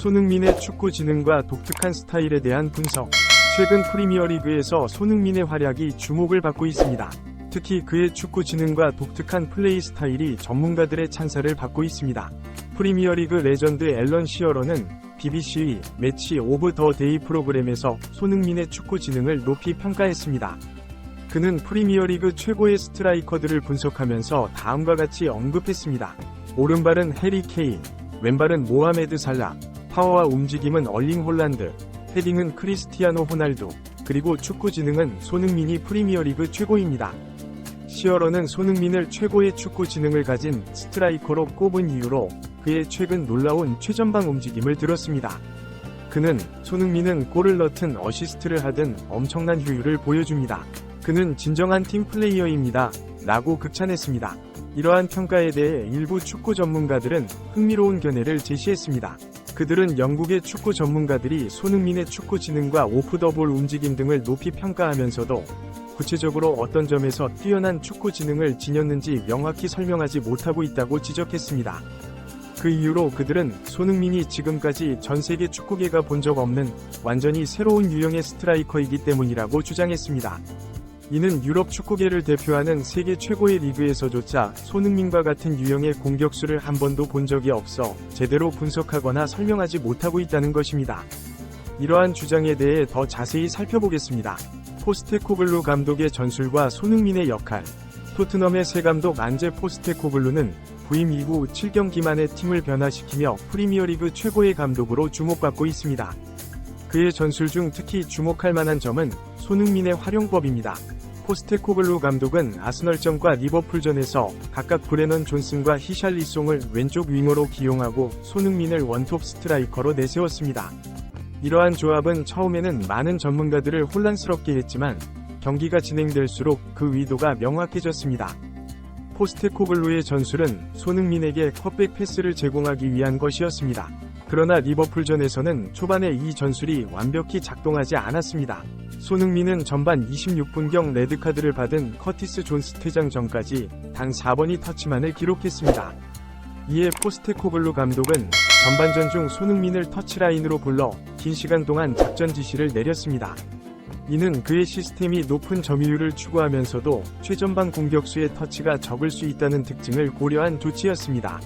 손흥민의 축구 지능과 독특한 스타일에 대한 분석. 최근 프리미어리그에서 손흥민의 활약이 주목을 받고 있습니다. 특히 그의 축구 지능과 독특한 플레이 스타일이 전문가들의 찬사를 받고 있습니다. 프리미어리그 레전드 앨런 시어러는 BBC의 매치 오브 더 데이 프로그램에서 손흥민의 축구 지능을 높이 평가했습니다. 그는 프리미어리그 최고의 스트라이커들을 분석하면서 다음과 같이 언급했습니다. 오른발은 해리 케인, 왼발은 모하메드 살라, 파워와 움직임은 얼링 홀란드, 헤딩은 크리스티아노 호날두, 그리고 축구 지능은 손흥민이 프리미어리그 최고입니다. 시어러는 손흥민을 최고의 축구 지능을 가진 스트라이커로 꼽은 이유로 그의 최근 놀라운 최전방 움직임을 들었습니다. 그는 손흥민은 골을 넣든 어시스트를 하든 엄청난 효율을 보여줍니다. 그는 진정한 팀 플레이어입니다. 라고 극찬했습니다. 이러한 평가에 대해 일부 축구 전문가들은 흥미로운 견해를 제시했습니다. 그들은 영국의 축구 전문가들이 손흥민의 축구 지능과 오프 더 볼 움직임 등을 높이 평가하면서도 구체적으로 어떤 점에서 뛰어난 축구 지능을 지녔는지 명확히 설명하지 못하고 있다고 지적했습니다. 그 이유로 그들은 손흥민이 지금까지 전 세계 축구계가 본 적 없는 완전히 새로운 유형의 스트라이커이기 때문이라고 주장했습니다. 이는 유럽 축구계를 대표하는 세계 최고의 리그에서조차 손흥민과 같은 유형의 공격수를 한 번도 본 적이 없어 제대로 분석하거나 설명하지 못하고 있다는 것입니다. 이러한 주장에 대해 더 자세히 살펴보겠습니다. 포스테코글루 감독의 전술과 손흥민의 역할. 토트넘의 새 감독 안제 포스테코글루는 부임 이후 7경기 만에 팀을 변화시키며 프리미어리그 최고의 감독으로 주목받고 있습니다. 그의 전술 중 특히 주목할 만한 점은 손흥민의 활용법입니다. 포스테코글루 감독은 아스널전과 리버풀전에서 각각 브레넌 존슨과 히샬리송을 왼쪽 윙어로 기용하고 손흥민을 원톱 스트라이커로 내세웠습니다. 이러한 조합은 처음에는 많은 전문가들을 혼란스럽게 했지만 경기가 진행될수록 그 의도가 명확해졌습니다. 포스테코글루의 전술은 손흥민에게 컷백 패스를 제공하기 위한 것이었습니다. 그러나 리버풀전에서는 초반에 이 전술이 완벽히 작동하지 않았습니다. 손흥민은 전반 26분경 레드카드를 받은 커티스 존스 퇴장 전까지 단 4번의 터치만을 기록했습니다. 이에 포스테코글루 감독은 전반전 중 손흥민을 터치라인으로 불러 긴 시간 동안 작전 지시를 내렸습니다. 이는 그의 시스템이 높은 점유율을 추구하면서도 최전방 공격수의 터치가 적을 수 있다는 특징을 고려한 조치였습니다.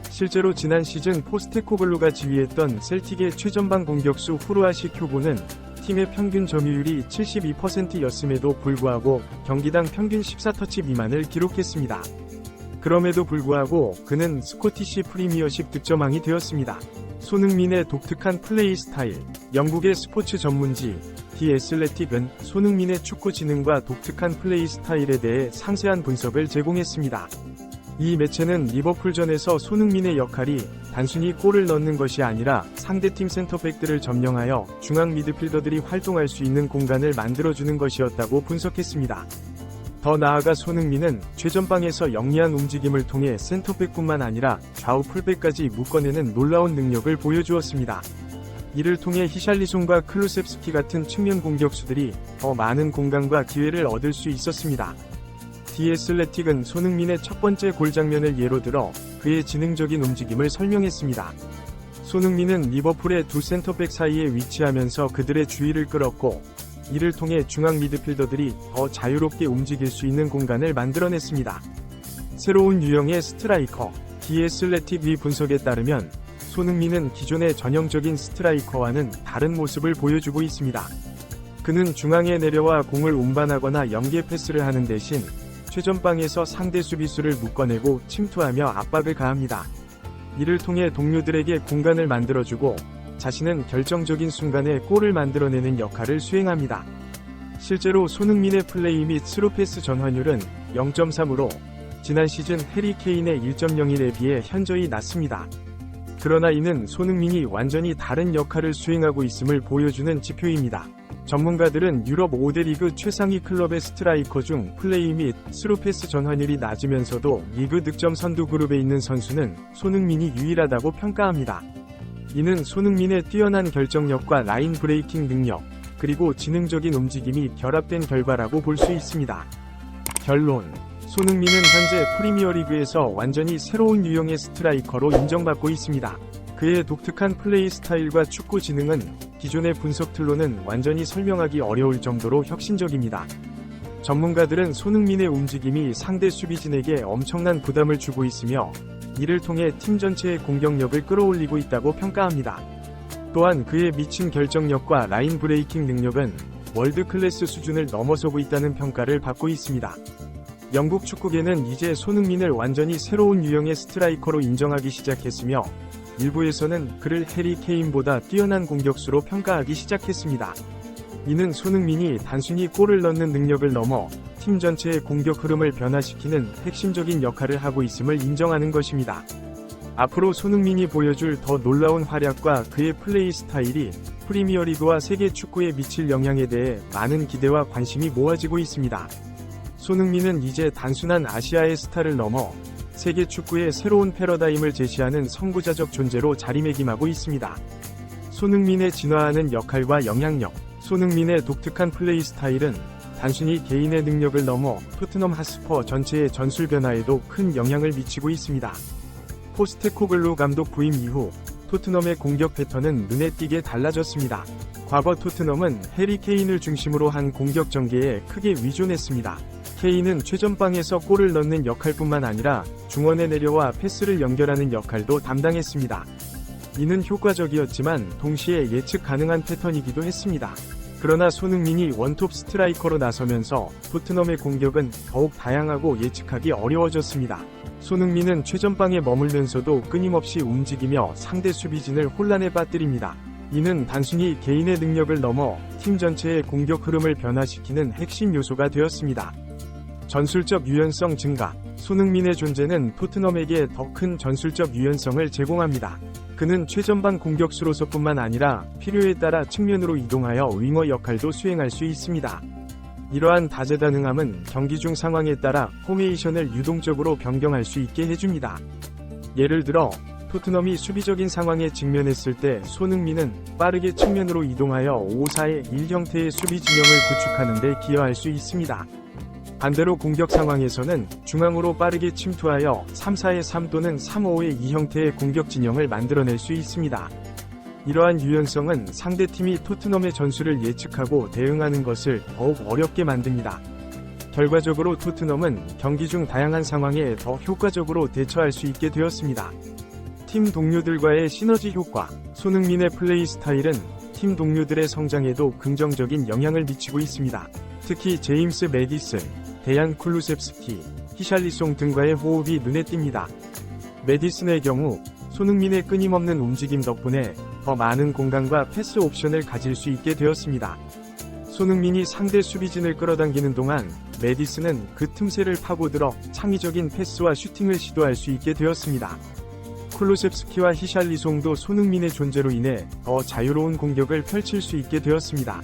실제로 지난 시즌 포스테코글루가 지휘했던 셀틱의 최전방 공격수 후르아시 큐보는 팀의 평균 점유율이 72%였음에도 불구하고 경기당 평균 14터치 미만을 기록했습니다. 그럼에도 불구하고 그는 스코티시 프리미어십 득점왕이 되었습니다. 손흥민의 독특한 플레이 스타일. 영국의 스포츠 전문지 디 애슬레틱은 손흥민의 축구 지능과 독특한 플레이 스타일에 대해 상세한 분석을 제공했습니다. 이 매체는 리버풀전에서 손흥민의 역할이 단순히 골을 넣는 것이 아니라 상대팀 센터백들을 점령하여 중앙 미드필더들이 활동할 수 있는 공간을 만들어주는 것이었다고 분석했습니다. 더 나아가 손흥민은 최전방에서 영리한 움직임을 통해 센터백뿐만 아니라 좌우 풀백까지 묶어내는 놀라운 능력을 보여주었습니다. 이를 통해 히샬리송과 클루셉스키 같은 측면 공격수들이 더 많은 공간과 기회를 얻을 수 있었습니다. 디 애슬레틱은 손흥민의 첫 번째 골 장면을 예로 들어 그의 지능적인 움직임을 설명했습니다. 손흥민은 리버풀의 두 센터백 사이에 위치하면서 그들의 주의를 끌었고 이를 통해 중앙 미드필더들이 더 자유롭게 움직일 수 있는 공간을 만들어냈습니다. 새로운 유형의 스트라이커. 디 애슬레틱의 분석에 따르면 손흥민은 기존의 전형적인 스트라이커와는 다른 모습을 보여주고 있습니다. 그는 중앙에 내려와 공을 운반하거나 연계 패스를 하는 대신 최전방에서 상대 수비수를 묶어내고 침투하며 압박을 가합니다. 이를 통해 동료들에게 공간을 만들어주고 자신은 결정적인 순간에 골을 만들어내는 역할을 수행합니다. 실제로 손흥민의 플레이 및 스루패스 전환율은 0.3으로 지난 시즌 해리 케인의 1.01에 비해 현저히 낮습니다. 그러나 이는 손흥민이 완전히 다른 역할을 수행하고 있음을 보여주는 지표입니다. 전문가들은 유럽 5대 리그 최상위 클럽의 스트라이커 중 플레이 및 스루패스 전환율이 낮으면서도 리그 득점 선두 그룹에 있는 선수는 손흥민이 유일하다고 평가합니다. 이는 손흥민의 뛰어난 결정력과 라인 브레이킹 능력, 그리고 지능적인 움직임이 결합된 결과라고 볼 수 있습니다. 결론. 손흥민은 현재 프리미어리그에서 완전히 새로운 유형의 스트라이커로 인정받고 있습니다. 그의 독특한 플레이 스타일과 축구 지능은 기존의 분석 툴로는 완전히 설명하기 어려울 정도로 혁신적입니다. 전문가들은 손흥민의 움직임이 상대 수비진에게 엄청난 부담을 주고 있으며 이를 통해 팀 전체의 공격력을 끌어올리고 있다고 평가합니다. 또한 그의 미친 결정력과 라인 브레이킹 능력은 월드 클래스 수준을 넘어서고 있다는 평가를 받고 있습니다. 영국 축구계는 이제 손흥민을 완전히 새로운 유형의 스트라이커로 인정하기 시작했으며 일부에서는 그를 해리 케인보다 뛰어난 공격수로 평가하기 시작했습니다. 이는 손흥민이 단순히 골을 넣는 능력을 넘어 팀 전체의 공격 흐름을 변화시키는 핵심적인 역할을 하고 있음을 인정하는 것입니다. 앞으로 손흥민이 보여줄 더 놀라운 활약과 그의 플레이 스타일이 프리미어리그와 세계 축구에 미칠 영향에 대해 많은 기대와 관심이 모아지고 있습니다. 손흥민은 이제 단순한 아시아의 스타를 넘어 세계 축구의 새로운 패러다임을 제시하는 선구자적 존재로 자리매김하고 있습니다. 손흥민의 진화하는 역할과 영향력. 손흥민의 독특한 플레이 스타일은 단순히 개인의 능력을 넘어 토트넘 핫스퍼 전체의 전술 변화에도 큰 영향을 미치고 있습니다. 포스테코글루 감독 부임 이후 토트넘의 공격 패턴은 눈에 띄게 달라졌습니다. 과거 토트넘은 해리 케인을 중심으로 한 공격 전개에 크게 위존했습니다. 케인은 최전방에서 골을 넣는 역할뿐만 아니라 중원에 내려와 패스를 연결하는 역할도 담당했습니다. 이는 효과적이었지만 동시에 예측 가능한 패턴이기도 했습니다. 그러나 손흥민이 원톱 스트라이커로 나서면서 토트넘의 공격은 더욱 다양하고 예측하기 어려워졌습니다. 손흥민은 최전방에 머물면서도 끊임없이 움직이며 상대 수비진을 혼란에 빠뜨립니다. 이는 단순히 개인의 능력을 넘어 팀 전체의 공격 흐름을 변화시키는 핵심 요소가 되었습니다. 전술적 유연성 증가. 손흥민의 존재는 토트넘에게 더 큰 전술적 유연성을 제공합니다. 그는 최전방 공격수로서뿐만 아니라 필요에 따라 측면으로 이동하여 윙어 역할도 수행할 수 있습니다. 이러한 다재다능함은 경기 중 상황에 따라 포메이션을 유동적으로 변경할 수 있게 해줍니다. 예를 들어 토트넘이 수비적인 상황에 직면했을 때 손흥민은 빠르게 측면으로 이동하여 5-4-1 형태의 수비 진영을 구축하는 데 기여할 수 있습니다. 반대로 공격 상황에서는 중앙으로 빠르게 침투하여 3-4-3 또는 3-5-2 형태의 공격 진영을 만들어낼 수 있습니다. 이러한 유연성은 상대팀이 토트넘의 전술을 예측하고 대응하는 것을 더욱 어렵게 만듭니다. 결과적으로 토트넘은 경기 중 다양한 상황에 더 효과적으로 대처할 수 있게 되었습니다. 팀 동료들과의 시너지 효과. 손흥민의 플레이 스타일은 팀 동료들의 성장에도 긍정적인 영향을 미치고 있습니다. 특히 제임스 매디슨, 데얀 쿨루셉스키, 히샬리송 등과의 호흡이 눈에 띕니다. 매디슨의 경우 손흥민의 끊임없는 움직임 덕분에 더 많은 공간과 패스 옵션을 가질 수 있게 되었습니다. 손흥민이 상대 수비진을 끌어당기는 동안 매디슨은 그 틈새를 파고들어 창의적인 패스와 슈팅을 시도할 수 있게 되었습니다. 쿨루셉스키와 히샬리송도 손흥민의 존재로 인해 더 자유로운 공격을 펼칠 수 있게 되었습니다.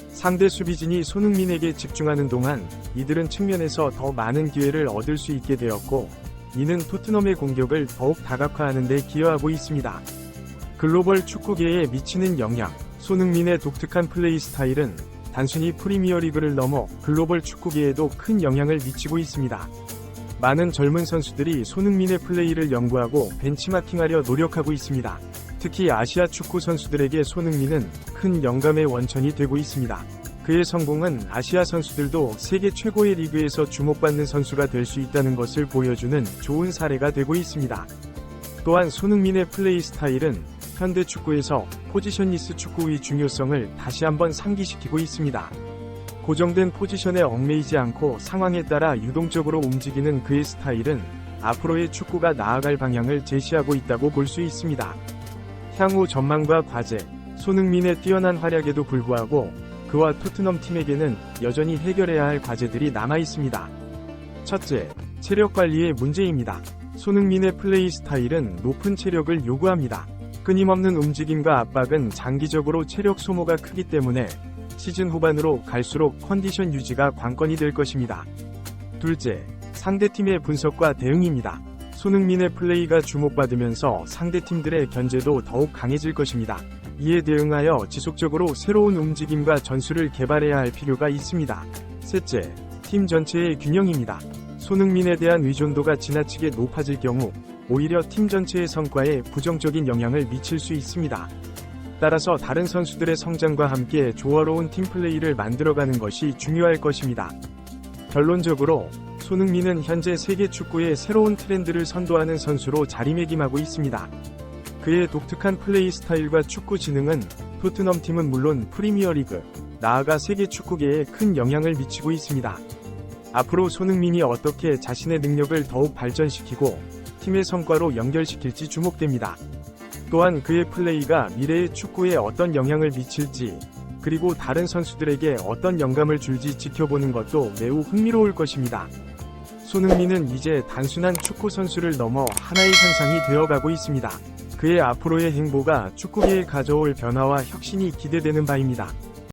상대 수비진이 손흥민에게 집중하는 동안 이들은 측면에서 더 많은 기회를 얻을 수 있게 되었고, 이는 토트넘의 공격을 더욱 다각화하는 데 기여하고 있습니다. 글로벌 축구계에 미치는 영향. 손흥민의 독특한 플레이 스타일은 단순히 프리미어리그를 넘어 글로벌 축구계에도 큰 영향을 미치고 있습니다. 많은 젊은 선수들이 손흥민의 플레이를 연구하고 벤치마킹하려 노력하고 있습니다. 특히 아시아 축구 선수들에게 손흥민은 큰 영감의 원천이 되고 있습니다. 그의 성공은 아시아 선수들도 세계 최고의 리그에서 주목받는 선수가 될 수 있다는 것을 보여주는 좋은 사례가 되고 있습니다. 또한 손흥민의 플레이 스타일은 현대 축구에서 포지션리스 축구의 중요성을 다시 한번 상기시키고 있습니다. 고정된 포지션에 얽매이지 않고 상황에 따라 유동적으로 움직이는 그의 스타일은 앞으로의 축구가 나아갈 방향을 제시하고 있다고 볼 수 있습니다. 향후 전망과 과제. 손흥민의 뛰어난 활약에도 불구하고 그와 토트넘 팀에게는 여전히 해결해야 할 과제들이 남아 있습니다. 첫째, 체력 관리의 문제입니다. 손흥민의 플레이 스타일은 높은 체력을 요구합니다. 끊임없는 움직임과 압박은 장기적으로 체력 소모가 크기 때문에 시즌 후반으로 갈수록 컨디션 유지가 관건이 될 것입니다. 둘째, 상대팀의 분석과 대응입니다. 손흥민의 플레이가 주목받으면서 상대팀들의 견제도 더욱 강해질 것입니다. 이에 대응하여 지속적으로 새로운 움직임과 전술을 개발해야 할 필요가 있습니다. 셋째, 팀 전체의 균형입니다. 손흥민에 대한 의존도가 지나치게 높아질 경우 오히려 팀 전체의 성과에 부정적인 영향을 미칠 수 있습니다. 따라서 다른 선수들의 성장과 함께 조화로운 팀플레이를 만들어가는 것이 중요할 것입니다. 결론적으로 손흥민은 현재 세계 축구의 새로운 트렌드를 선도하는 선수로 자리매김하고 있습니다. 그의 독특한 플레이 스타일과 축구 지능은 토트넘 팀은 물론 프리미어리그, 나아가 세계 축구계에 큰 영향을 미치고 있습니다. 앞으로 손흥민이 어떻게 자신의 능력을 더욱 발전시키고 팀의 성과로 연결시킬지 주목됩니다. 또한 그의 플레이가 미래의 축구에 어떤 영향을 미칠지, 그리고 다른 선수들에게 어떤 영감을 줄지 지켜보는 것도 매우 흥미로울 것입니다. 손흥민은 이제 단순한 축구 선수를 넘어 하나의 현상이 되어가고 있습니다. 그의 앞으로의 행보가 축구계에 가져올 변화와 혁신이 기대되는 바입니다.